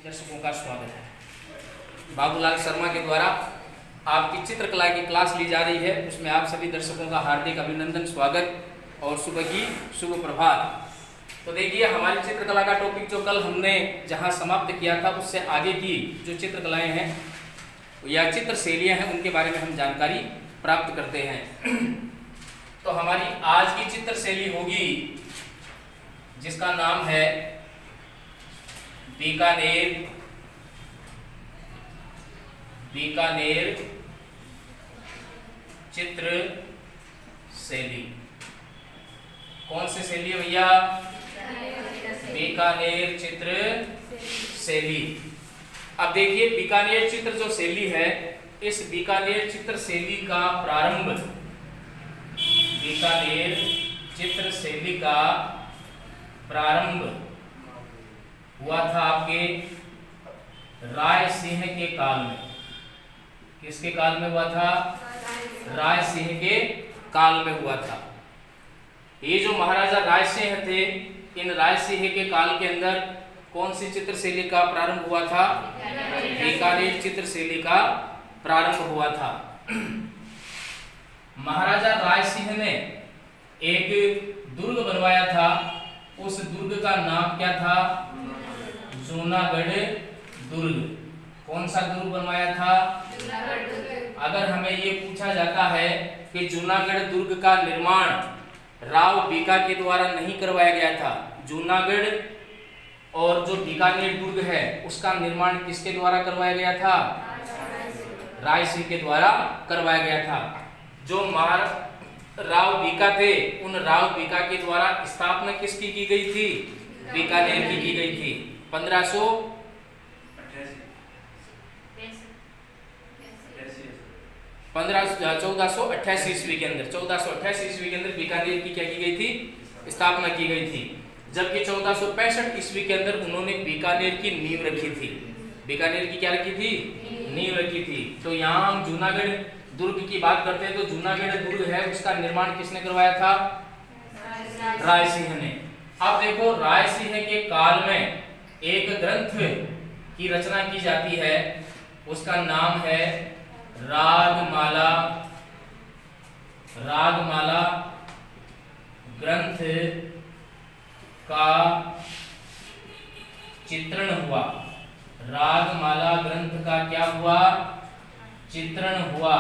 दर्शकों का स्वागत है। बाबूलाल शर्मा के द्वारा आपकी चित्रकला की क्लास ली जा रही है, उसमें आप सभी दर्शकों का हार्दिक अभिनंदन, स्वागत और सुबह की शुभ प्रभात। तो देखिए, हमारी चित्रकला का टॉपिक जो कल हमने जहां समाप्त किया था, उससे आगे की जो चित्रकलाएं हैं या चित्र शैलियां हैं, उनके बारे में हम जानकारी प्राप्त करते हैं। तो हमारी आज की चित्र शैली होगी जिसका नाम है बीकानेर चित्र शैली। कौन सी शैली है भैया? बीकानेर चित्र शैली। अब देखिए, बीकानेर चित्र जो शैली है, इस बीकानेर चित्र शैली का प्रारंभ, बीकानेर चित्र शैली का प्रारंभ हुआ था आपके राय सिंह के काल में। किसके काल में हुआ था? राय सिंह के काल में हुआ था। ये जो महाराजा राय सिंह थे, इन राय सिंह के काल के अंदर कौन सी चित्र शैली का प्रारंभ हुआ था? बीकानेर चित्र शैली का प्रारंभ हुआ था। महाराजा राय सिंह ने एक दुर्ग बनवाया था। उस दुर्ग का नाम क्या था? जूनागढ़ दुर्ग। कौन सा दुर्ग बनवाया था? अगर हमें ये पूछा जाता है कि जूनागढ़ दुर्ग का निर्माण राव बीका के द्वारा नहीं करवाया गया था, जूनागढ़ और जो बीकानेर दुर्ग है उसका निर्माण किसके द्वारा करवाया गया था? राय सिंह के द्वारा करवाया गया था। जो राव बीका थे, उन राव बीका के द्वारा स्थापना किसकी की गई थी? बीकानेर की गई थी 1488 ईस्वी के अंदर। 1488 ईस्वी के अंदर बीकानेर की क्या की गई थी? स्थापना की गई थी। जबकि 1465 ईस्वी के अंदर उन्होंने बीकानेर की नींव रखी थी। बीकानेर की क्या रखी थी? नींव रखी थी। तो यहाँ हम जूनागढ़ दुर्ग की बात करते हैं, तो जूनागढ़ दुर्ग है, उसका निर्माण किसने करवाया था? राय सिंह ने। अब देखो, राय सिंह के काल में एक ग्रंथ की रचना की जाती है, उसका नाम है रागमाला। रागमाला ग्रंथ का चित्रण हुआ। रागमाला ग्रंथ का क्या हुआ? चित्रण हुआ।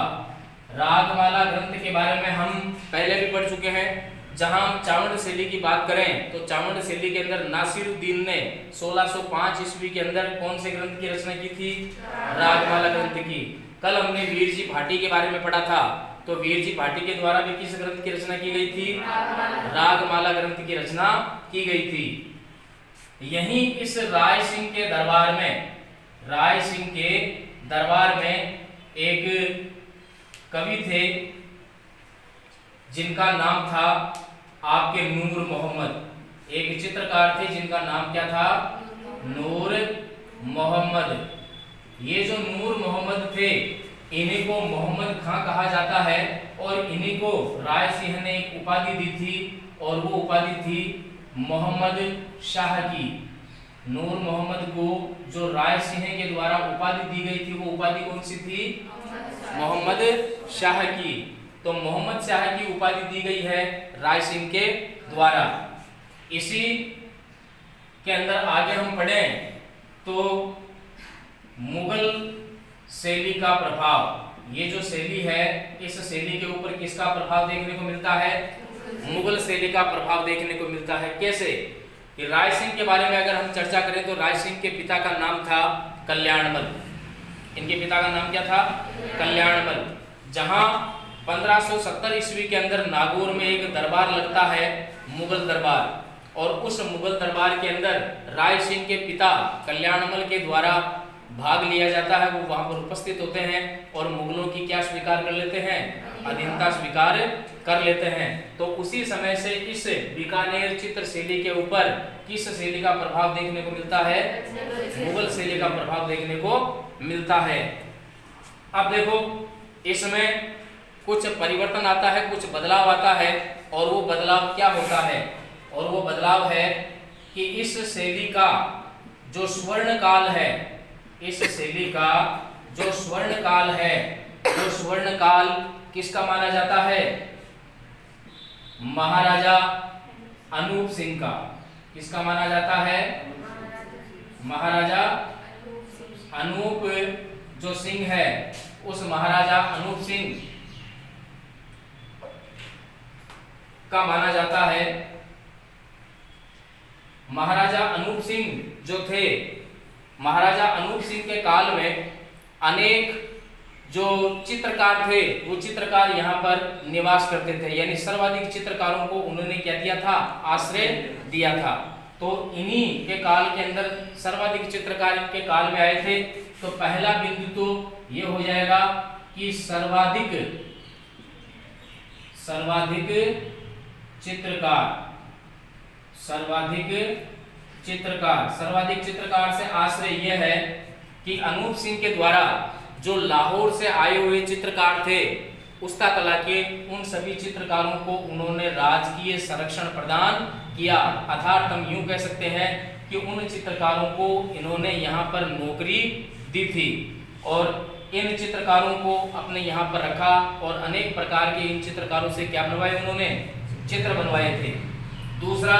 रागमाला ग्रंथ के बारे में हम पहले भी पढ़ चुके हैं। जहां हम चावंड शैली की बात करें तो चावंड शैली के अंदर नासिरुद्दीन ने 1605 ईस्वी के अंदर कौन से ग्रंथ की रचना की थी? रागमाला ग्रंथ की। कल हमने वीर जी भाटी के बारे में पढ़ा था, तो वीर जी भाटी के द्वारा भी किस ग्रंथ की रचना की गई थी? रागमाला ग्रंथ की रचना की गई थी। यहीं इस राय सिंह के दरबार में, राय सिंह के दरबार में एक कवि थे जिनका नाम था आपके नूर मोहम्मद। एक चित्रकार थे जिनका नाम क्या था? नूर मोहम्मद। ये जो नूर मोहम्मद थे, इन्हीं को मोहम्मद खां कहा जाता है और इन्हीं को राय सिंह ने एक उपाधि दी थी, और वो उपाधि थी मोहम्मद शाह की। नूर मोहम्मद को जो राय सिंह के द्वारा उपाधि दी गई थी, वो उपाधि कौन सी थी? मोहम्मद शाह की। तो मोहम्मद शाह की उपाधि दी गई है राय सिंह के द्वारा। इसी के अंदर आगे हम पढ़ें तो मुगल शैली का प्रभाव, ये जो शैली है, इस शैली के ऊपर किसका प्रभाव देखने को मिलता है? मुगल शैली का प्रभाव देखने को मिलता है। कैसे? कि राय सिंह के बारे में अगर हम चर्चा करें तो राय सिंह के पिता का नाम था कल्याणमल। इनके पिता का नाम क्या था? कल्याणमल। जहां 1570 ईस्वी के अंदर नागौर में एक दरबार लगता है, मुगल दरबार, और उस मुगल दरबार के अंदर राय सिंह के पिता कल्याणमल के द्वारा भाग लिया जाता है। वो वहां पर उपस्थित होते हैं और मुगलों की क्या स्वीकार कर लेते हैं? अधीनता स्वीकार कर लेते हैं। तो उसी समय से इस बीकानेर चित्र शैली के ऊपर किस शैली का प्रभाव देखने को मिलता है? मुगल शैली का प्रभाव देखने को मिलता है। अब देखो, इसमें कुछ परिवर्तन आता है, कुछ बदलाव आता है, और वो बदलाव क्या होता है? और वो बदलाव है कि इस शैली का जो स्वर्ण काल है, इस शैली का जो स्वर्ण काल है, जो स्वर्ण काल किसका माना जाता है? महाराजा अनूप सिंह का। किसका माना जाता है? महाराजा अनूप जो सिंह है, उस महाराजा अनूप सिंह का माना जाता है। महाराजा अनूप सिंह जो थे, महाराजा अनूप सिंह के काल में अनेक जो चित्रकार थे, वो चित्रकार यहाँ पर निवास करते थे, यानी सर्वाधिक चित्रकारों को उन्होंने क्या दिया था? आश्रय दिया था। तो इन्हीं के काल के अंदर सर्वाधिक चित्रकार इनके काल में आए थे। तो पहला बिंदु तो ये हो जाएगा कि सर्वाधिक चित्रकार से आश्रय यह है कि अनूप सिंह के द्वारा जो लाहौर से आए हुए चित्रकार थे, उस्ता कला के उन सभी चित्रकारों को उन्होंने राजकीय संरक्षण प्रदान किया। अर्थात हम यूं कह सकते हैं कि उन चित्रकारों को इन्होंने यहाँ पर नौकरी दी थी और इन चित्रकारों को अपने यहाँ पर रखा और अनेक प्रकार के इन चित्रकारों से क्या बनवाए? उन्होंने चित्र बनवाए थे। दूसरा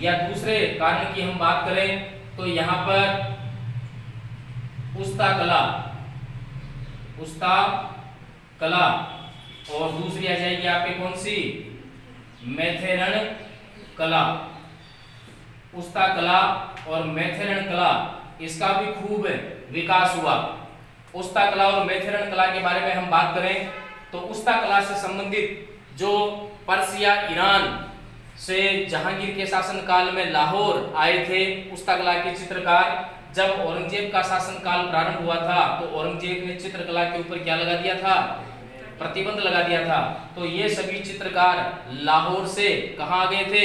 या दूसरे कारण की हम बात करें तो यहाँ पर उस्ता कला और दूसरी आ जाएगी आपके कौन सी? मैथेरण कला। उस्ता कला और मैथेरण कला, इसका भी खूब विकास हुआ। उस्ता कला और मैथेरण कला के बारे में हम बात करें तो उस्ता कला से संबंधित जो पर्सिया ईरान से जहांगीर के शासन काल में लाहौर आए थे उस्ता कला के चित्रकार, जब औरंगजेब का शासन काल प्रारंभ हुआ था तो औरंगजेब ने चित्रकला के ऊपर क्या लगा दिया था? प्रतिबंध लगा दिया था। तो ये सभी चित्रकार लाहौर से कहां आ गए थे?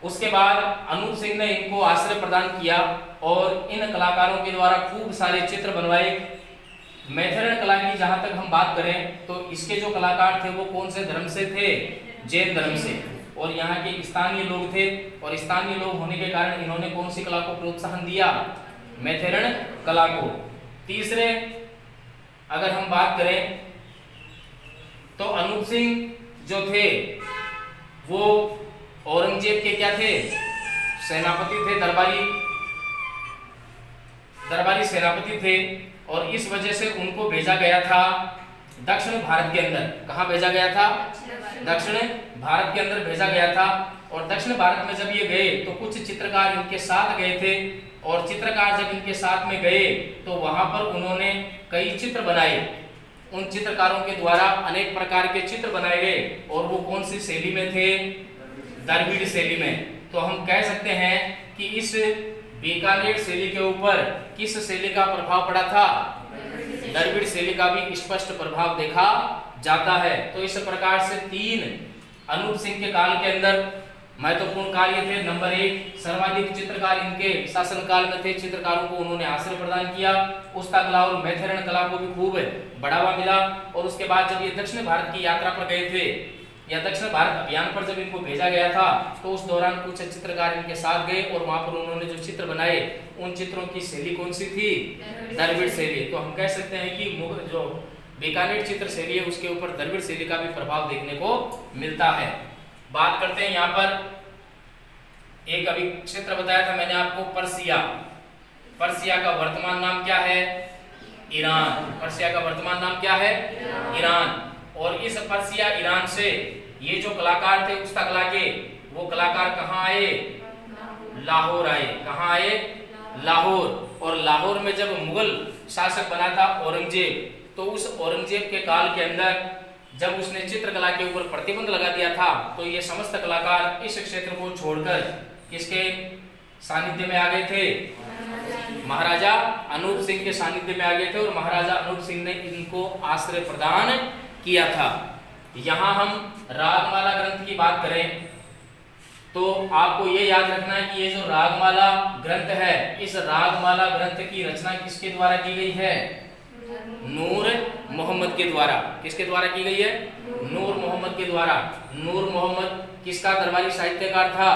उसके बाद अनूप सिंह ने इनको आश्रय प्रदान किया और इन कलाकारों के द्वारा खूब सारे चित्र बनवाए। मैथेरण कला की जहां तक हम बात करें तो इसके जो कलाकार थे वो कौन से धर्म से थे? जैन धर्म से, और यहाँ के स्थानीय लोग थे और स्थानीय लोग होने के कारण इन्होंने कौन सी कला को प्रोत्साहन दिया? मैथेरण कला को। तीसरे अगर हम बात करें तो अनूप सिंह जो थे वो औरंगजेब के क्या थे? सेनापति थे, दरबारी सेनापति थे और इस वजह से उनको भेजा गया था दक्षिण भारत के अंदर। कहाँ भेजा गया था? दक्षिण भारत के अंदर भेजा गया था। और दक्षिण भारत में जब ये गए तो कुछ चित्रकार इनके साथ गए थे और चित्रकार जब इनके साथ में गए तो वहां पर उन्होंने कई चित्र बनाए। उन चित्रकारों के द्वारा अनेक प्रकार के चित्र बनाए गए और वो कौन सी शैली में थे? द्रविड़ शैली में। तो हम कह सकते हैं कि इस बीकानेर शैली के ऊपर किस शैली का प्रभाव पड़ा था? द्रविड़ शैली का भी स्पष्ट प्रभाव देखा जाता है। तो इस प्रकार से तीन अनूप सिंह के काल के अंदर महत्वपूर्ण कार्य थे। नंबर 1, सर्वाधिक चित्रकार इनके शासन काल में थे, चित्रकारों को उन्होंने आश्रय प्रदान किया। उस्ता कला और मैथेरण कला को भी खूब बढ़ावा मिला। और उसके बाद जब ये दक्षिण भारत की यात्रा पर गए थे या दक्षिण भारत अभियान पर जब इनको भेजा गया था तो उस दौरान कुछ चित्रकार इनके साथ गए और वहां पर उन्होंने जो चित्र बनाए उन चित्रों की शैली कौन सी थी? द्रविड़ शैली। तो हम कह सकते हैं कि मुगल जो बीकानेर चित्र शैली है उसके ऊपर द्रविड़ शैली का भी प्रभाव देखने को मिलता है। बात करते हैं यहाँ पर एक अभी क्षेत्र बताया था मैंने आपको, पर्सिया का वर्तमान नाम क्या है? ईरान। पर्सिया का वर्तमान नाम क्या है? ईरान। और इस पर्सिया ईरान से ये जो कलाकार थे उस्ता कला के, वो कलाकार कहाँ आए? लाहौर आए। कहाँ आए? लाहौर। और लाहौर में जब मुगल शासक बना था औरंगजेब, तो उस औरंगजेब के काल के अंदर जब उसने चित्रकला के ऊपर प्रतिबंध लगा दिया था तो ये समस्त कलाकार इस क्षेत्र को छोड़कर किसके सानिध्य में आ गए थे? महाराजा अनूप सिंह के सानिध्य में आ गए थे और महाराजा अनूप सिंह ने इनको आश्रय प्रदान किया था। यहाँ हम रागमाला ग्रंथ की बात करें तो आपको ये याद रखना है कि ये जो रागमाला ग्रंथ है, इस रागमाला ग्रंथ की रचना किसके द्वारा की गई है? नूर मोहम्मद के द्वारा। किसके द्वारा की गई है? नूर मोहम्मद के द्वारा। नूर मोहम्मद किसका दरबारी साहित्यकार था?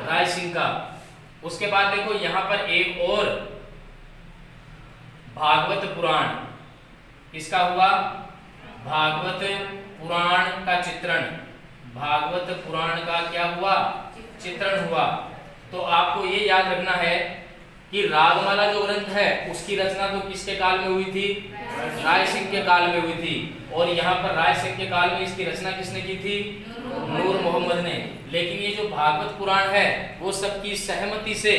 राय सिंह का। उसके बाद देखो यहाँ पर एक और भागवत पुराण, किसका हुआ? भागवत पुराण का चित्रण, भागवत पुराण का क्या हुआ? चित्रण हुआ। तो आपको ये याद रखना है कि रागमाला जो ग्रंथ है उसकी रचना तो किसके काल में हुई थी? राय सिंह के काल में हुई थी। और यहाँ पर राय सिंह के काल में इसकी रचना किसने की थी? नूर मोहम्मद ने। लेकिन ये जो भागवत पुराण है वो सबकी सहमति से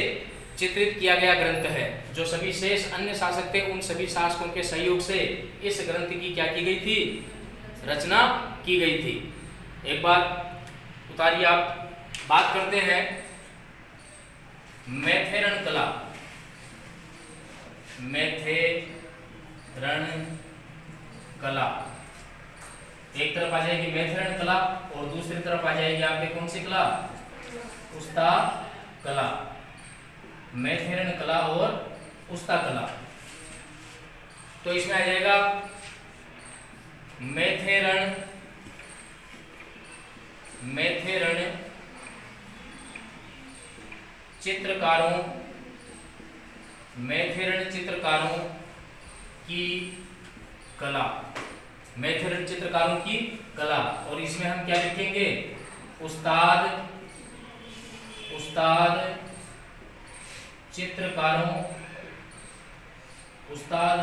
चित्रित किया गया ग्रंथ है। जो सभी शेष अन्य शासक थे उन सभी शासकों के सहयोग से इस ग्रंथ की क्या की गई थी? रचना की गई थी। एक बार उतारिए आप। बात करते हैं मैथेरण कला। मैथेरण कला एक तरफ आ जाएगी मैथेरण कला और दूसरी तरफ आ जाएगी आपके कौन सी कला? उस्ता कला। मैथेरण कला और उस्ता कला। तो इसमें आ जाएगा मैथेरण चित्रकारों, मैथेरण चित्रकारों की कला, मैथेरण चित्रकारों की कला। और इसमें हम क्या लिखेंगे? उस्ताद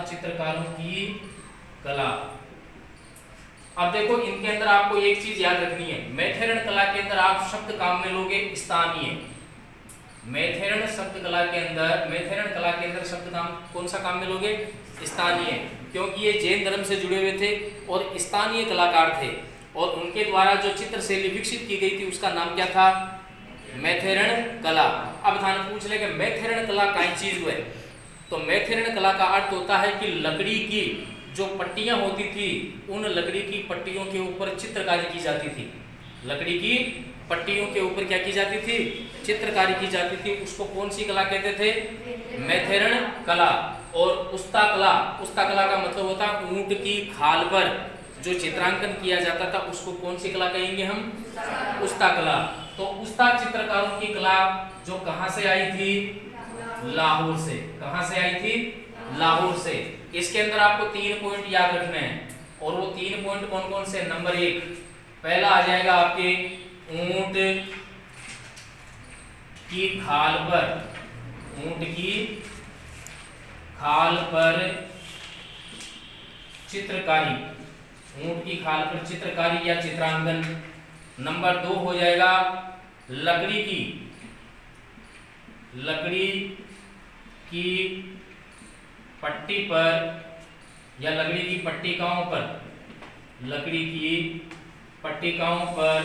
चित्रकारों की कला। अब देखो इनके अंदर आपको एक चीज याद रखनी है। मैथेरण कला के अंदर आप शब्द काम में लोगे स्थानीय। मैथेरण कला के अंदर शब्द काम कौन सा काम में लोगे? स्थानीय। क्योंकि ये जैन धर्म से जुड़े हुए थे और स्थानीय कलाकार थे और उनके द्वारा जो चित्र शैली विकसित की गई थी उसका नाम क्या था? मैथेरण कला। अब ध्यान पूछ ले कि मैथेरण कला कई चीज हुए। तो मैथेरण कला का अर्थ होता है कि लकड़ी की जो पट्टियां होती थी उन लकड़ी की पट्टियों के ऊपर चित्रकारी की जाती थी। लकड़ी की पट्टियों के ऊपर क्या की जाती थी? चित्रकारी की जाती थी। उसको कौन सी कला कहते थे? मैथेरण कला। और उस्ता कला का मतलब होता है ऊंट की खाल पर जो चित्रांकन किया जाता था उसको कौन सी कला कहेंगे हम? उस्ता कला। तो उस्ता चित्रकारों की कला जो कहां से आई थी? लाहौर से। कहां से आई थी? लाहौर से। इसके अंदर आपको 3 पॉइंट याद रखने हैं और वो 3 पॉइंट कौन कौन से? नंबर 1 पहला आ जाएगा आपके ऊंट की खाल पर, ऊंट की खाल पर चित्रकारी, ऊंट की खाल पर चित्रकारी या चित्रांकन। नंबर 2 हो जाएगा लकड़ी की पट्टी पर या लकड़ी की पट्टिकाओं पर, लकड़ी की पट्टिकाओं पर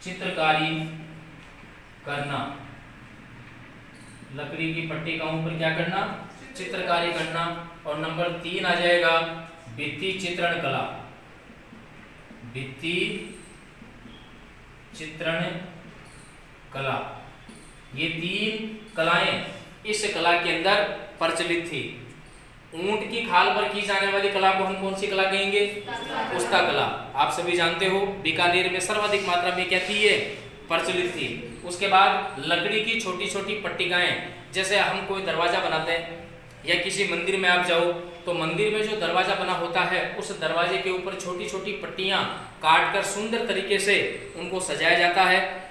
चित्रकारी करना। लकड़ी की पट्टिकाओं पर क्या करना? चित्रकारी करना। और नंबर 3 आ जाएगा भित्ति चित्रण कला। भित्ति चित्रण कला। ये 3 कलाएं इस कला के अंदर प्रचलित थी। ऊंट की खाल पर की जाने वाली कला को हम कौन सी कला कहेंगे? उस्ता कला। आप सभी जानते हो बीकानेर में सर्वाधिक मात्रा में क्या थी? ये प्रचलित थी। उसके बाद लकड़ी की छोटी छोटी पट्टिकाएं, जैसे हम कोई दरवाजा बनाते हैं या किसी मंदिर में आप जाओ तो मंदिर में जो दरवाजा बना होता है उस दरवाजे के ऊपर छोटी छोटी पट्टियां काटकर सुंदर तरीके से उनको सजाया जाता है।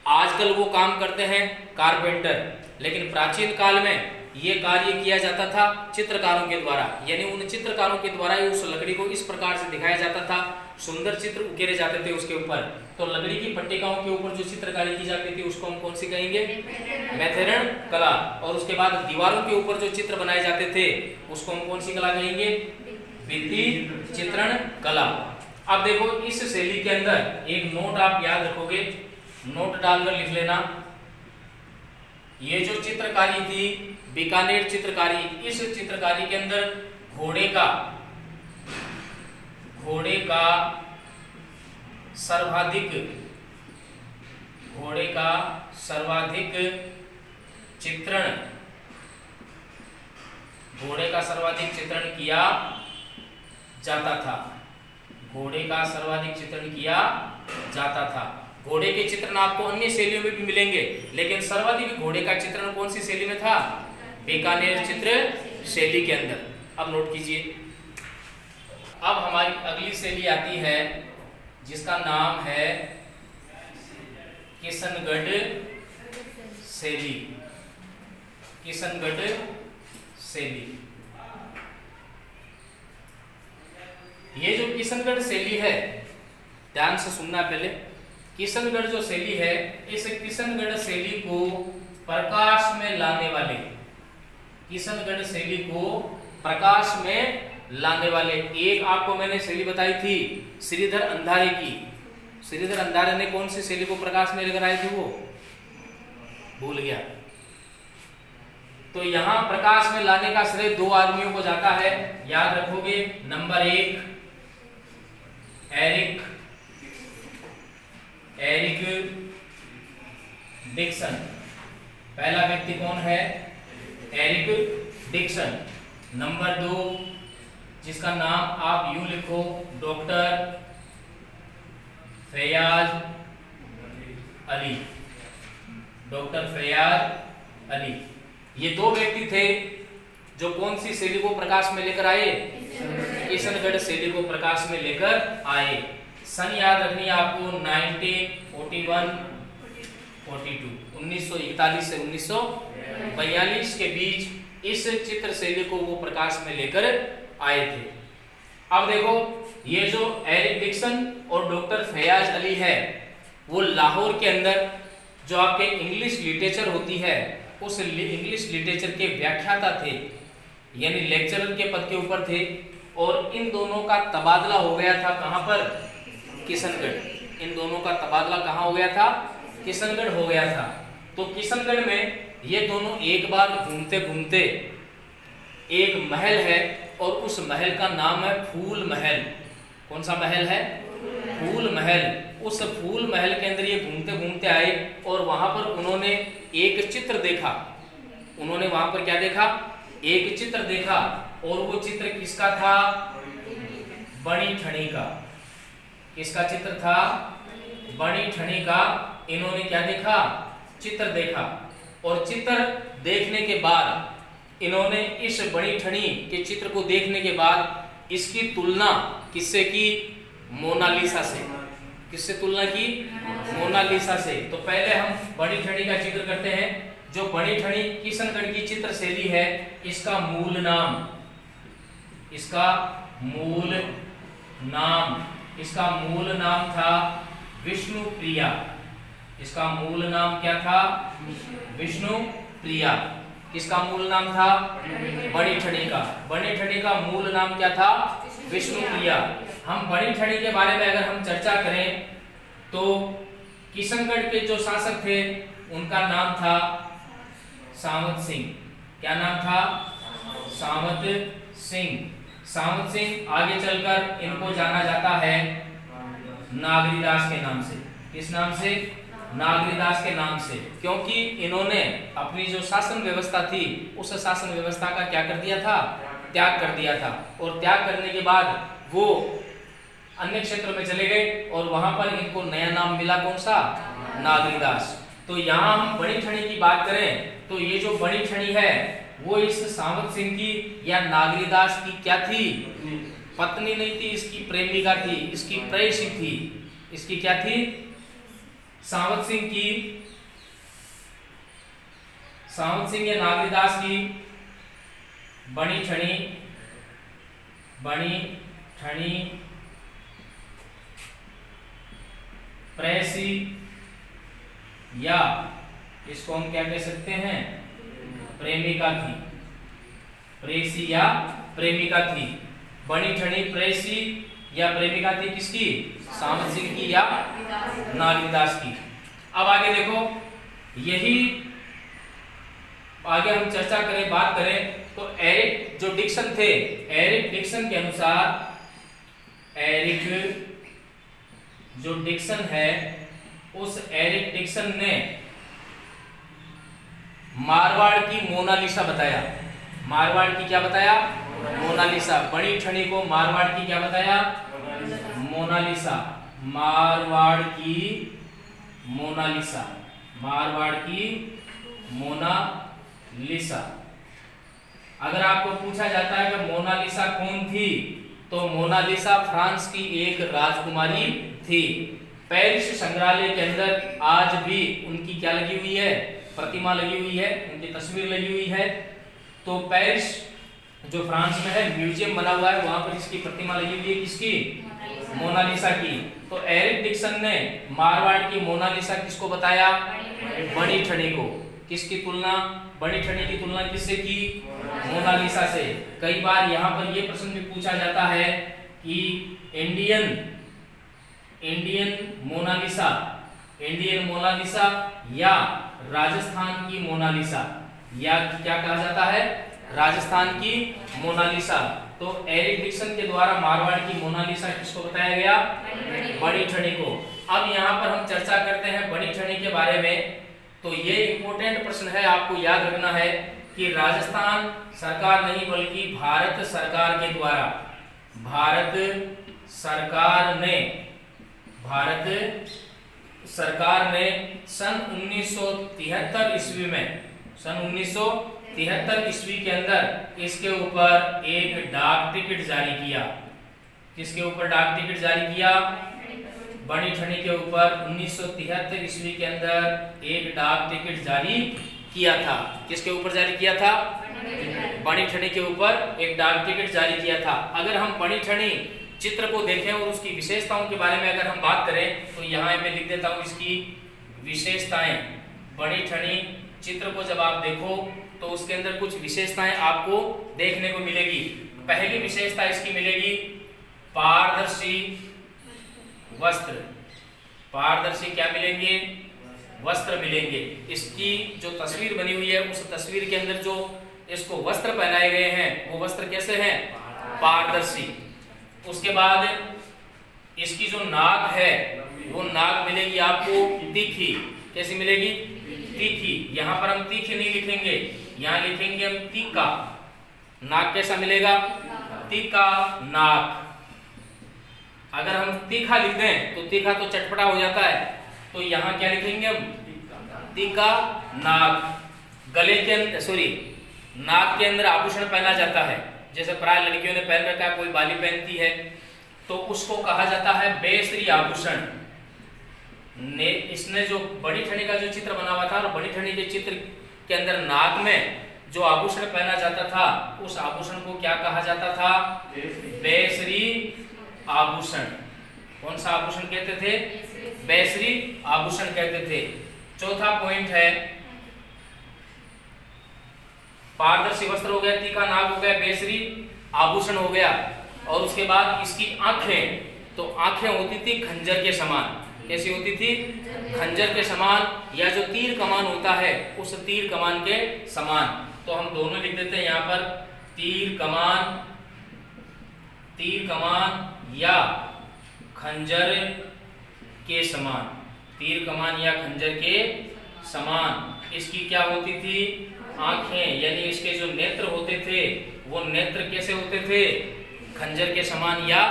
आजकल वो काम करते हैं कारपेंटर, लेकिन प्राचीन काल में ये कार्य किया जाता था चित्रकारों के द्वारा। यानी उन चित्रकारों के द्वारा ही उस लकड़ी को इस प्रकार से दिखाया जाता था, सुंदर चित्र उकेरे जाते थे उसके ऊपर। तो लकड़ी की पट्टिकाओं के ऊपर जो चित्रकारी की जाती थी उसको हम कौन सी कहेंगे? मैथेरण कला। और उसके बाद दीवारों के ऊपर जो चित्र बनाए जाते थे उसको हम कौन सी कला कहेंगे? भित्ति चित्रण कला। अब देखो इस शैली के अंदर एक नोट आप याद रखोगे, नोट डालकर लिख लेना। ये जो चित्रकारी थी बीकानेर चित्रकारी, इस चित्रकारी के अंदर घोड़े का सर्वाधिक चित्रण किया जाता था। घोड़े का सर्वाधिक चित्रण किया जाता था। घोड़े के चित्रण आपको अन्य शैलियों में भी मिलेंगे, लेकिन सर्वाधिक घोड़े का चित्रण कौन सी शैली में था? बीकानेर चित्र शैली के अंदर। अब नोट कीजिए। अब हमारी अगली शैली आती है जिसका नाम है किशनगढ़ शैली। किशनगढ़ शैली। ये जो किशनगढ़ शैली है, ध्यान से सुनना पहले। किशनगढ़ जो शैली है, इस किशनगढ़ शैली को प्रकाश में लाने वाले, किशनगढ़ शैली को प्रकाश में लाने वाले, एक आपको मैंने शैली बताई थी श्रीधर अंधारे की। श्रीधर अंधारे ने कौन सी शैली को प्रकाश में लेकर आए थे? वो भूल गया। तो यहां प्रकाश में लाने का श्रेय दो आदमियों को जाता है, याद रखोगे। Number 1 Eric Dixon. पहला व्यक्ति कौन है? Eric Dixon. नंबर 2 जिसका नाम आप यूं लिखो, डॉक्टर फैयाज अली। डॉक्टर फैयाज अली। ये दो व्यक्ति थे जो कौन सी शैली को प्रकाश में लेकर आए? किशनगढ़ शैली को प्रकाश में लेकर आए। सन याद रखनी है आपको 1941 42, 1941 से 1942 के बीच इस चित्र शैली को वो प्रकाश में लेकर आए थे। अब देखो, ये जो एरिक डिक्सन और डॉक्टर फैयाज अली है, वो लाहौर के अंदर जो आपके इंग्लिश लिटरेचर होती है, उस इंग्लिश लिटरेचर के व्याख्याता थे, यानी लेक्चरर के पद के ऊपर थे। और इन दोनों का तबादला हो गया था कहां पर? किशनगढ़। इन दोनों का तबादला कहां हो गया था? किशनगढ़ हो गया था। तो किशनगढ़ में ये दोनों एक बार घूमते घूमते एक महल है, और उस महल का नाम है फूल महल। कौन सा महल है? फूल महल। उस फूल महल के अंदर ये घूमते घूमते आए और वहां पर उन्होंने एक चित्र देखा। उन्होंने वहां पर क्या देखा? एक चित्र देखा, और वो चित्र किसका था? बड़ी ठनी का। किसका चित्र था? बड़ी ठनी का। इन्होंने क्या देखा? चित्र देखा। और चित्र देखने के बाद इन्होंने इस बड़ी ठनी के चित्र को देखने के बाद इसकी तुलना किससे की? मोनालिसा से। किससे तुलना की? मोनालिसा से। तो पहले हम बड़ी ठनी का चित्र करते हैं। जो बड़ी ठनी किशनगढ़ की चित्र शैली है, इसका मूल नाम, इसका मूल नाम था विष्णुप्रिया। इसका मूल नाम क्या था? विष्णुप्रिया। किसका मूल नाम था? बड़ी ठनी का। बड़ी ठनी का मूल नाम क्या था? विष्णुप्रिया। हम बड़ी ठनी के बारे में अगर हम चर्चा करें तो किशनगढ़ के जो शासक थे उनका नाम था सावंत सिंह। क्या नाम था? सावंत सिंह। सावंत सिंह आगे चलकर इनको जाना जाता है नागरीदास के नाम से। किस नाम से? नागरीदास के नाम से। क्योंकि इन्होंने अपनी जो शासन व्यवस्था थी उस शासन व्यवस्था का क्या कर दिया था? त्याग कर दिया था। और त्याग करने के बाद वो अन्य क्षेत्र में चले गए और वहां पर इनको नया नाम मिला। कौन सा? नागरीदास। तो यहाँ हम बड़ी ठनी की बात करें तो ये जो बड़ी ठनी है वो इस सावंत सिंह की या नागरीदास की क्या थी? पत्नी नहीं थी, इसकी प्रेमिका थी, इसकी प्रेयसी थी। इसकी क्या थी? सावंत सिंह की, सावंत सिंह या नागरीदास की बड़ी ठनी प्रेयसी, या इसको हम क्या कह सकते हैं? प्रेमिका थी। प्रेयसी या प्रेमिका थी। बड़ी ठनी प्रेयसी या प्रेमिका थी किसकी? सावंत सिंह की या नागरीदास की। अब आगे देखो, यही आगे हम चर्चा करें, बात करें तो एरिक जो डिक्सन थे, एरिक डिक्सन के अनुसार, एरिक जो डिक्सन है उस एरिक डिक्सन ने मारवाड़ की मोनालिसा बताया। मारवाड़ की क्या बताया? मोनालिसा। बड़ी ठनी को मारवाड़ की क्या बताया? मोनालिसा। मारवाड़ की मोनालिसा, मारवाड़ की मोनालिसा। अगर आपको पूछा जाता है कि मोनालिसा कौन थी, तो मोनालिसा फ्रांस की एक राजकुमारी थी। पेरिस संग्रहालय के अंदर आज भी उनकी क्या लगी हुई है, प्रतिमा लगी हुई है, उनकी तस्वीर लगी हुई है। तो पेरिस जो फ्रांस में है, म्यूजियम बना हुआ है, वहां पर इसकी प्रतिमा लगी हुई है, किसकी, मोनालिसा की। तो एरिक डिक्सन ने मारवाड़ की मोनालिसा किसको बताया, बड़ी ठनी को। किसकी तुलना, बड़ी ठनी की तुलना किससे की, मोनालिसा से। कई बार यहाँ पर यह प्रश्न भी पूछा जाता है कि इंडियन मोनालिसा या राजस्थान की मोनालिसा, या क्या कहा जाता है, राजस्थान की मोनालिसा। तो एरिक डिक्सन के द्वारा मारवाड़ की मोनालिसा किसको बताया गया, बड़ी ठनी को। अब यहाँ पर हम चर्चा करते हैं बड़ी ठनी के बारे में। तो ये इंपॉर्टेंट प्रश्न है, आपको याद रखना है कि राजस्थान सरकार नहीं बल्कि भारत सरकार के द्वारा, भारत सरकार ने सन 1973 ईस्वी में, सन 1973 ईस्वी के अंदर इसके ऊपर एक डाक टिकट जारी किया। किसके ऊपर डाक टिकट जारी किया, बड़ी ठनी के ऊपर 1973 ईस्वी के अंदर एक डाक टिकट जारी किया था। किसके ऊपर जारी किया था, बड़ी ठनी के ऊपर एक डाक टिकट जारी किया था। अगर हम बड़ी ठनी चित्र को देखें और उसकी विशेषताओं के बारे में अगर हम बात करें, तो यहाँ मैं लिख देता हूँ इसकी विशेषताएं। बड़ी ठनी चित्र को जब आप देखो तो उसके अंदर कुछ विशेषताएं आपको देखने को मिलेगी। पहली विशेषता इसकी मिलेगी पारदर्शी वस्त्र। पारदर्शी क्या मिलेंगे, वस्त्र मिलेंगे। इसकी जो तस्वीर बनी हुई है, उस तस्वीर के अंदर जो इसको वस्त्र पहनाए गए हैं, वो वस्त्र कैसे हैं, पारदर्शी। उसके बाद इसकी जो नाक है, वो नाक मिलेगी आपको तीखी। कैसी मिलेगी, तीखी। यहाँ पर हम तीखी नहीं लिखेंगे, यहाँ लिखेंगे हम तीखा। नाक कैसा मिलेगा, तीखा नाक। अगर हम तीखा लिख दें तो तीखा तो चटपटा हो जाता है, तो यहाँ क्या लिखेंगे हम, तीखा नाक। गले के अंदर नाक के अंदर आभूषण पहना जाता है, जैसे प्राय लड़कियों ने पहन रखा है, कोई बाली पहनती है, तो उसको कहा जाता है बेसरी आभूषण। ने इसने जो बड़ी ठनी का जो चित्र बना हुआ था, और बड़ी ठनी के चित्र के अंदर नाक में जो आभूषण पहना जाता था, उस आभूषण को क्या कहा जाता था, बेसरी आभूषण। कौन सा आभूषण कहते थे, बेसरी आभूषण कहते थे। चौथा पॉइंट है, पारदर्शी वस्त्र हो गया, तीखा नाक हो गया, बेसरी आभूषण हो गया। और उसके बाद इसकी आंखें, तो आंखें होती थी खंजर के समान। कैसी होती थी, खंजर के समान, या जो तीर कमान होता है उस तीर कमान के समान। तो हम दोनों लिख देते हैं यहाँ पर, तीर कमान या खंजर के समान। तीर कमान या खंजर के समान। इसकी क्या होती थी, आंखें, यानी इसके जो नेत्र होते थे, वो नेत्र कैसे होते थे, खंजर के समान या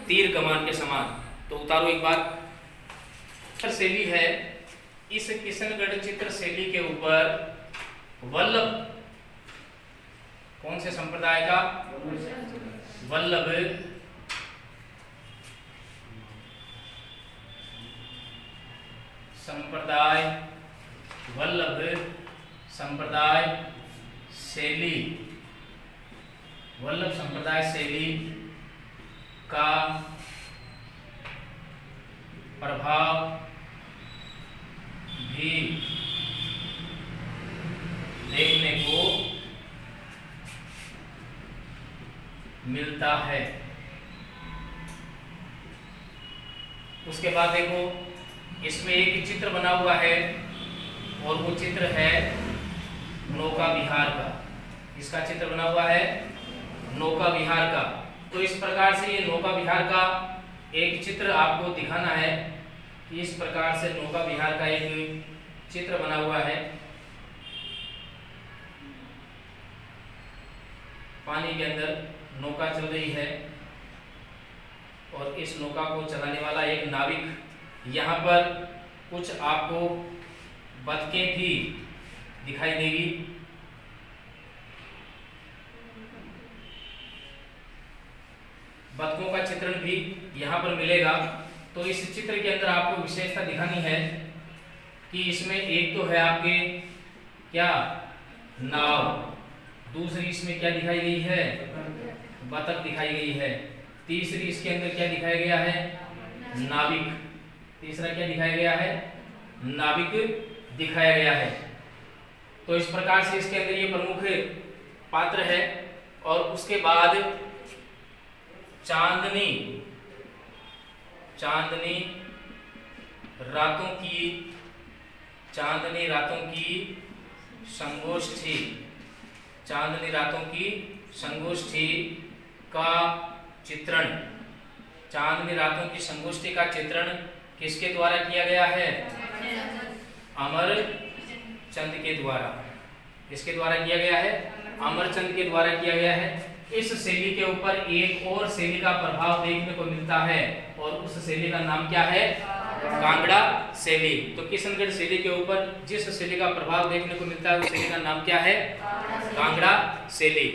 तीर कमान के समान। तो उतारो एक बार। चित्र शैली है, इस किशनगढ़ चित्र शैली के ऊपर वल्लभ, कौन से संप्रदाय का, वल्लभ संप्रदाय, वल्लभ संप्रदाय शैली, वल्लभ संप्रदाय शैली का प्रभाव भी देखने को मिलता है। उसके बाद देखो, इसमें एक चित्र बना हुआ है, और वो चित्र है नौका विहार का। इसका चित्र बना हुआ है नौका विहार का। तो इस प्रकार से ये नौका विहार का एक चित्र आपको दिखाना है कि इस प्रकार से नौका विहार का एक चित्र बना हुआ है। पानी के अंदर नौका चल रही है, और इस नौका को चलाने वाला एक नाविक यहाँ पर कुछ आपको बतखें भी दिखाई देगी। बतखों का चित्रण भी यहाँ पर मिलेगा। तो इस चित्र के अंदर आपको विशेषता दिखानी है कि इसमें एक तो है आपके क्या नाव, दूसरी इसमें क्या दिखाई गई है बतख दिखाई गई है, तीसरी इसके अंदर क्या दिखाया गया है नाविक, तीसरा क्या दिखाया गया है नाविक दिखाया गया है। तो इस प्रकार से इसके अंदर ये प्रमुख पात्र है। और उसके बाद चांदनी रातों की संगोष्ठी, चांदनी रातों की संगोष्ठी का चित्रण, चांदनी रातों की संगोष्ठी का चित्रण किसके द्वारा किया गया है अमरचंद के द्वारा। किसके द्वारा किया गया है अमरचंद के द्वारा किया गया है। इस शैली के ऊपर एक और शैली का प्रभाव देखने को मिलता है और उस शैली का नाम क्या है कांगड़ा शैली। तो किशनगढ़ शैली के ऊपर जिस शैली का प्रभाव देखने को मिलता है उस शैली का नाम क्या है कांगड़ा शैली।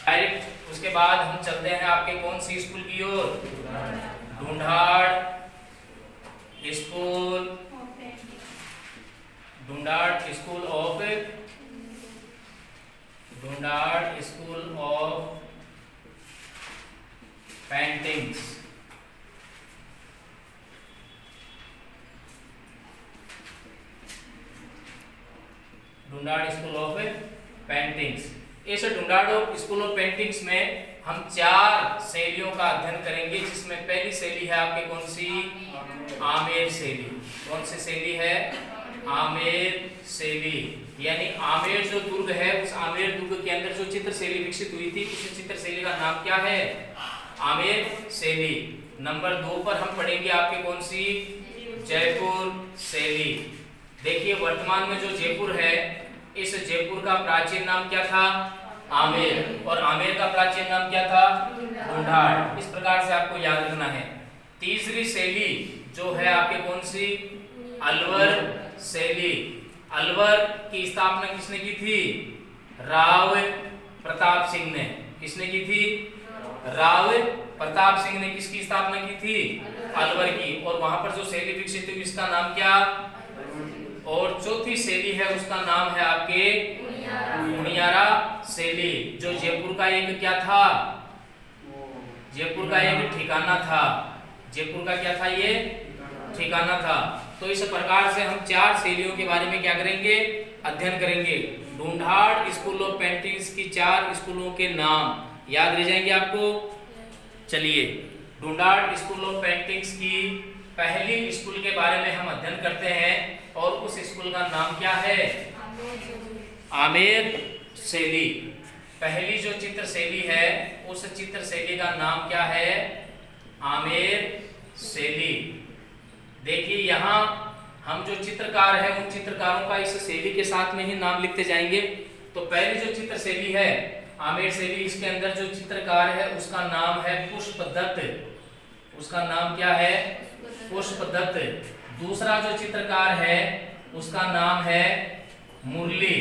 डायरेक्ट उसके बाद हम चलते हैं आपके कौन सी स्कूल की ओर, Dhundhar school, Dhundhar school of paintings. Dhundhar school of paintings. इस ढूंढाड़ स्कूल ऑफ पेंटिंग्स में हम 4 शैलियों का अध्ययन करेंगे, जिसमें पहली शैली है आपके कौन सी आमेर शैली। कौन सी शैली है आमेर शैली। यानी आमेर जो दुर्ग है उस आमेर दुर्ग के अंदर जो चित्र शैली विकसित हुई थी उस चित्र शैली का नाम क्या है आमेर शैली। नंबर 2 पर हम पढ़ेंगे आपके कौन सी जयपुर शैली। देखिए वर्तमान में जो जयपुर है इस जयपुर का प्राचीन नाम क्या था आमेर, और आमेर का प्राचीन नाम क्या था ढूंढाड़। इस प्रकार से आपको याद रखना है। तीसरी शैली जो है आपके कौन सी अलवर शैली। अलवर की स्थापना किसने की थी राव प्रताप सिंह ने। किसने की थी राव प्रताप सिंह ने किसकी स्थापना की थी अलवर की। और वहां पर जो शैली विकसित हुई इसका नाम क्या। और चौथी शैली है उसका नाम है आपके मुनियारा शैली, जो जयपुर का एक क्या था जयपुर का एक ठिकाना था। जयपुर का क्या था ये ठिकाना था। तो इस प्रकार से हम 4 शैलियों के बारे में क्या करेंगे अध्ययन करेंगे। ढूंढाड़ स्कूल ऑफ पेंटिंग्स की 4 स्कूलों के नाम याद रह जाएंगे आपको। चलिए ढूंढाड़ स्कूल ऑफ पेंटिंग्स की पहली स्कूल के बारे में हम अध्ययन करते हैं और उस स्कूल का नाम क्या है आमेर शैली। पहली जो चित्र शैली है उस चित्र शैली का नाम क्या है आमेर शैली। देखिए यहाँ हम जो चित्रकार हैं उन चित्रकारों का इस शैली के साथ में ही नाम लिखते जाएंगे। तो पहली जो चित्र शैली है आमेर शैली, इसके अंदर जो चित्रकार है उसका नाम है पुष्पदत्त। उसका नाम क्या है पुष्पदत्त। दूसरा जो चित्रकार है उसका नाम है मुरली।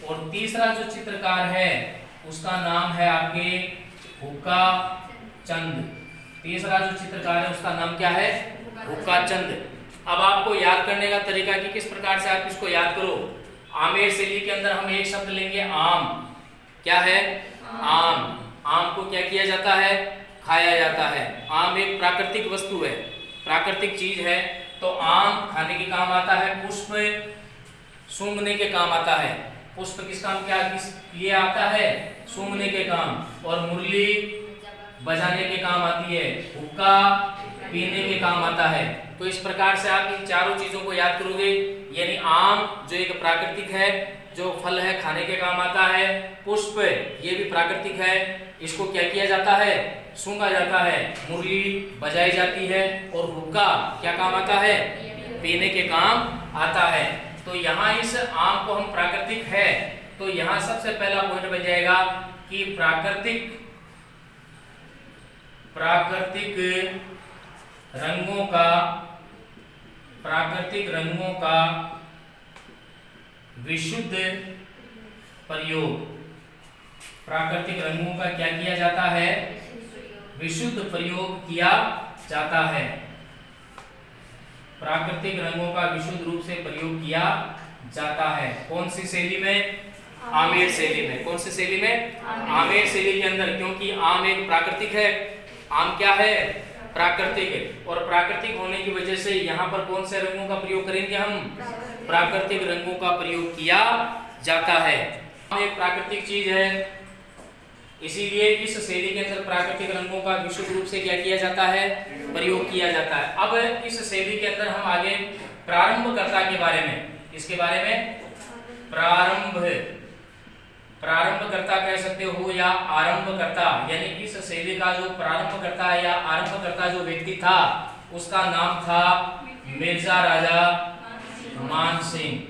और तीसरा जो चित्रकार है उसका नाम है आपके हुक्का चंद। तीसरा जो चित्रकार है उसका नाम क्या है हुक्का चंद। अब आपको याद करने का तरीका कि किस प्रकार से आप इसको याद करो। आमेर शैली के अंदर हम एक शब्द लेंगे आम। क्या है आम। आम को क्या किया जाता है खाया जाता है। आम एक प्राकृतिक वस्तु है, प्राकृतिक चीज है। तो आम खाने के काम आता है, पुष्प सूंघने के काम आता है। पुष्प किस काम क्या किस लिए आता है सूंघने के काम। और मुरली बजाने के काम आती है, हुक्का पीने के काम आता है। तो इस प्रकार से आप इन चारों चीजों को याद करोगे। यानी आम जो एक प्राकृतिक है, जो फल है खाने के काम आता है। पुष्प ये भी प्राकृतिक है, इसको क्या किया जाता है सूंघा जाता है। मुरली बजाई जाती है और हुक्का क्या काम आता है पीने के काम आता है। तो यहाँ इस आम को हम प्राकृतिक है तो यहाँ सबसे पहला पॉइंट बन जाएगा कि प्राकृतिक रंगों का, प्राकृतिक रंगों का विशुद्ध प्रयोग, प्राकृतिक रंगों का क्या किया जाता है? विशुद्ध प्रयोग किया जाता है। प्राकृतिक रंगों का विशुद्ध रूप से प्रयोग किया जाता है। कौन सी शैली में? आमेर शैली में। कौन सी शैली में? आमेर शैली के अंदर, क्योंकि आम एक प्राकृतिक है। आम क्या है? प्राकृतिक है। और प्राकृतिक होने की वजह से यहाँ पर कौन से रंगों का प्रयोग करेंगे हम? प्राकृतिक रंगों का प्रयोग किया जाता है। आम एक प्राकृतिक चीज है, इसीलिए इस शैली के अंदर प्राकृतिक रंगों का विशुद्ध रूप से क्या किया जाता है? प्रयोग किया जाता है। अब इस शैली के अंदर हम आगे प्रारंभकर्ता के बारे में, इसके बारे में प्रारंभकर्ता कह सकते हो या आरंभकर्ता, यानी इस शैली का जो प्रारंभकर्ता या आरंभकर्ता जो व्यक्ति था उसका नाम था मिर्जा राजा मान सिंह।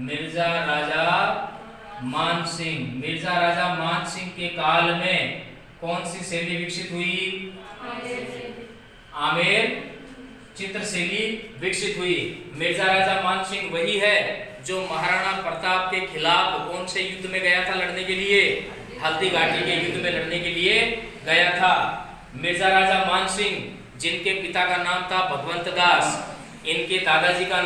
मिर्जा राजा मान सिंह। मिर्जा राजा मान सिंह के काल में कौन सी शैली विकसित हुई? आमेर चित्र शैली विकसित हुई। मिर्जा राजा मान सिंह वही है जो महाराणा प्रताप के खिलाफ कौन से युद्ध में गया था लड़ने के लिए? हल्दी घाटी के युद्ध में लड़ने के लिए गया था। मिर्जा राजा मान सिंह, जिनके पिता का नाम था भगवंत दास, इनके दादाजी का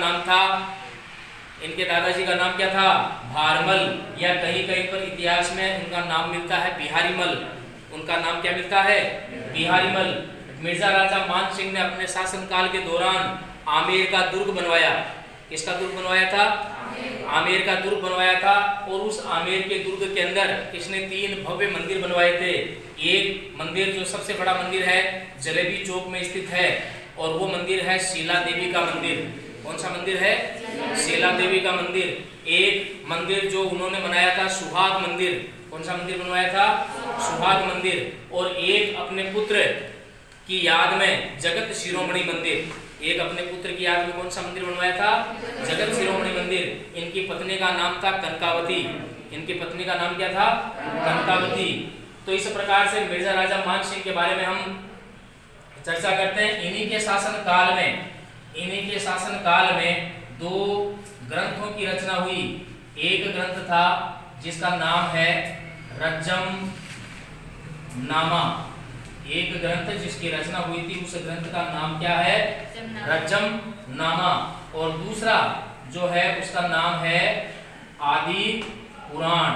नाम क्या था? भारमल, या कहीं कहीं पर इतिहास में उनका नाम मिलता है बिहारी मल। उनका नाम क्या मिलता है? बिहारी मल। मिर्जा राजा मान सिंह ने अपने शासनकाल के दौरान आमेर का दुर्ग बनवाया। किसका दुर्ग बनवाया था? आमेर का दुर्ग बनवाया था। और उस आमेर के दुर्ग के अंदर इसने 3 भव्य मंदिर बनवाए थे। एक मंदिर जो सबसे बड़ा मंदिर है जलेबी चौक में स्थित है, और वो मंदिर है शीला देवी का मंदिर। कौन सा मंदिर है? शीला देवी का मंदिर। एक मंदिर जो उन्होंने बनाया था सुहाग मंदिर। कौन सा मंदिर बनवाया था? सुहाग मंदिर। और एक अपने पुत्र की याद में जगत शिरोमणि मंदिर। एक अपने पुत्र की याद में कौन सा मंदिर बनवाया था? जगत शिरोमणि मंदिर। इनकी पत्नी का नाम था कनकावती। इनकी पत्नी का नाम क्या था? कनकावती। तो इस प्रकार से मिर्जा राजा मान सिंह के बारे में हम चर्चा करते हैं। इन्हीं के शासन काल में 2 ग्रंथों की रचना हुई। एक ग्रंथ था जिसका नाम है रज्जम नामा। एक ग्रंथ जिसकी रचना हुई थी उस ग्रंथ का नाम क्या है? रज्जम नामा। और दूसरा जो है उसका नाम है आदि पुराण।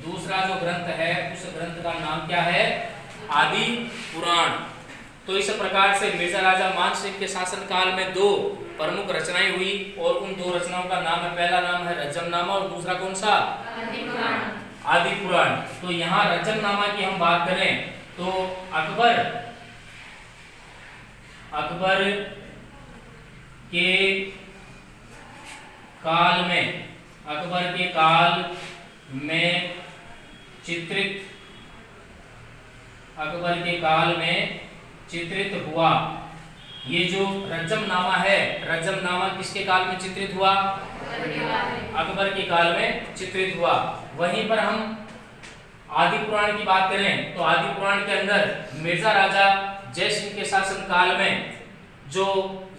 दूसरा जो ग्रंथ है उस ग्रंथ का नाम क्या है? आदि पुराण। तो इस प्रकार से मिर्जा राजा मान सिंह के शासन काल में 2 प्रमुख रचनाएं हुई, और उन 2 रचनाओं का नाम है, पहला नाम है रज्जमनामा और दूसरा कौन सा? आदि पुराण। तो यहाँ रज्जमनामा की हम बात करें तो अकबर के काल में चित्रित हुआ। ये जो रज्जमनामा है, रज्जमनामा किसके काल में चित्रित हुआ? अकबर के काल में चित्रित हुआ। वहीं पर हम आदि पुराण की बात करें तो आदि पुराण के अंदर मिर्जा राजा जय सिंह के शासन काल में जो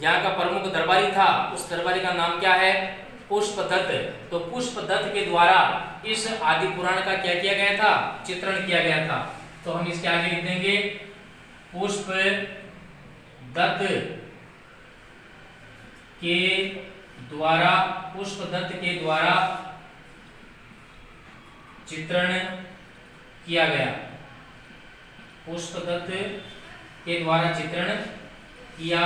यहाँ का प्रमुख दरबारी था, उस दरबारी का नाम क्या है? पुष्पदत्त। तो पुष्पदत्त के द्वारा इस आदि पुराण का क्या किया गया था? चित्रण किया गया था। तो हम इसके आगे लिख देंगे पुष्पदत्त के द्वारा चित्रण किया गया। पुष्पदत्त के द्वारा चित्रण किया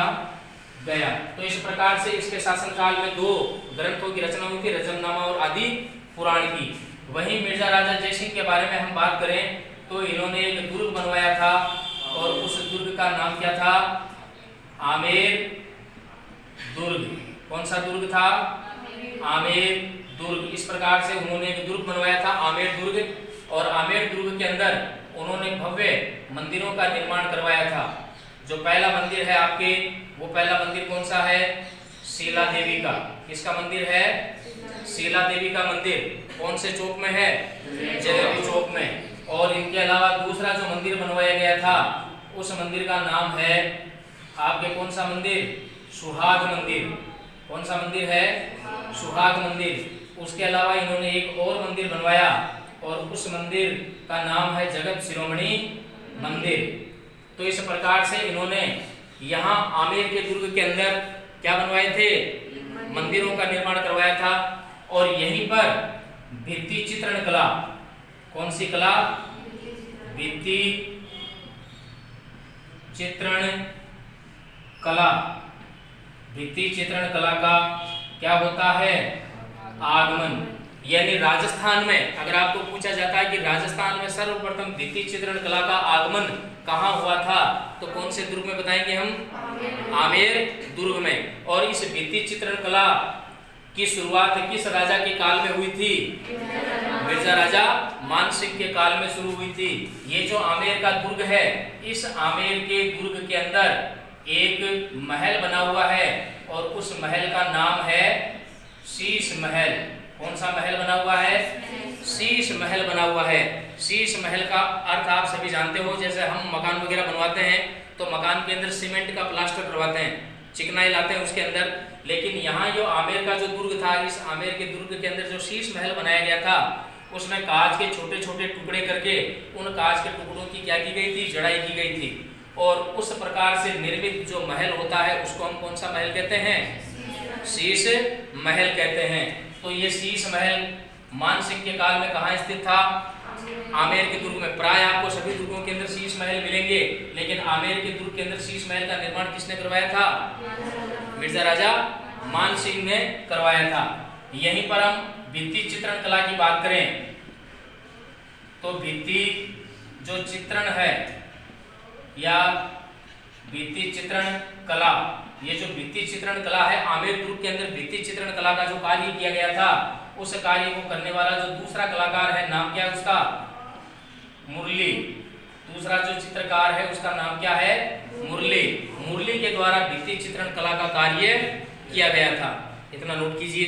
गया। तो इस प्रकार से इसके शासनकाल में 2 ग्रंथों की रचना हुई थी, रज्जमनामा और आदि पुराण की। वहीं मिर्जा राजा जय सिंह के बारे में हम बात करें तो इन्होंने एक दुर्ग बनवाया था, और उस दुर्ग का नाम क्या था? आमेर दुर्ग। कौन सा दुर्ग था? आमेर दुर्ग। इस प्रकार से उन्होंने एक दुर्ग बनवाया था, आमेर दुर्ग। और आमेर दुर्ग के अंदर उन्होंने भव्य मंदिरों का निर्माण करवाया था। जो पहला मंदिर है आपके, वो पहला मंदिर कौन सा है? शीला देवी का। किसका मंदिर है? शीला देवी का मंदिर। कौन से चौक में है? जलेबी चौक में। और इनके अलावा दूसरा जो मंदिर बनवाया गया था उस मंदिर का नाम है आपके कौन सा मंदिर? सुहाग मंदिर। कौन सा मंदिर है? सुहाग मंदिर। उसके अलावा इन्होंने एक और मंदिर बनवाया और उस मंदिर का नाम है जगत शिरोमणि मंदिर। तो इस प्रकार से इन्होंने यहाँ आमेर के दुर्ग के अंदर क्या बनवाए थे? मंदिरों का निर्माण करवाया था। और यहीं पर भित्ति चित्रण कला, कौन सी कला? भित्ति चित्रण कला। भित्ति चित्रण कला का क्या होता है? आगमन। यानी राजस्थान में अगर आपको पूछा जाता है कि राजस्थान में सर्वप्रथम भित्ति चित्रण कला का आगमन कहाँ हुआ था, तो कौन से दुर्ग में बताएंगे हम? आमेर दुर्ग में। और इस भित्ति चित्रण कला की शुरुआत किस राजा के काल में हुई थी? मिर्जा राजा मानसिंह के काल में शुरू हुई थी। ये जो आमेर का दुर्ग है, इस आमेर के दुर्ग के अंदर एक महल बना हुआ है और उस महल का नाम है शीश महल। कौन सा महल बना हुआ है? शीश महल बना हुआ है। शीश महल का अर्थ आप सभी जानते हो। जैसे हम मकान वगैरह बनवाते हैं तो मकान के अंदर सीमेंट का प्लास्टर करवाते हैं, चिकनाई लाते हैं उसके अंदर। लेकिन यहाँ जो आमेर का जो दुर्ग था, इस आमेर के दुर्ग के अंदर जो शीश महल बनाया गया था, उसमें कांच के छोटे छोटे टुकड़े करके उन कांच के टुकड़ों की क्या की गई थी? जड़ाई की गई थी। और उस प्रकार से निर्मित जो महल होता है उसको हम कौन सा महल कहते हैं? शीश महल कहते हैं। तो ये शीश महल मानसिंह के काल में कहाँ स्थित था? आमेर के दुर्ग में। प्राय आपको सभी दुर्गों के अंदर शीश महल मिलेंगे, लेकिन आमेर के दुर्ग के अंदर शीश महल का निर्माण किसने करवाया था? मिर्जा राजा मानसिंह ने करवाया था। यहीं पर हम भित्ति चित्रण कला की बात करें तो भित्ति जो चित्रण है या भित्ति चित्रण कला, ये जो भित्ति चित्रण कला है, आमेर दुर्ग के अंदर भित्ति चित्रण कला का जो कार्य किया गया था, उस कार्य को करने वाला जो दूसरा कलाकार है, नाम क्या है उसका? मुरली। दूसरा जो चित्रकार है उसका नाम क्या है? मुरली। मुरली के द्वारा भित्ति चित्रण कला का कार्य किया गया था। इतना नोट कीजिए।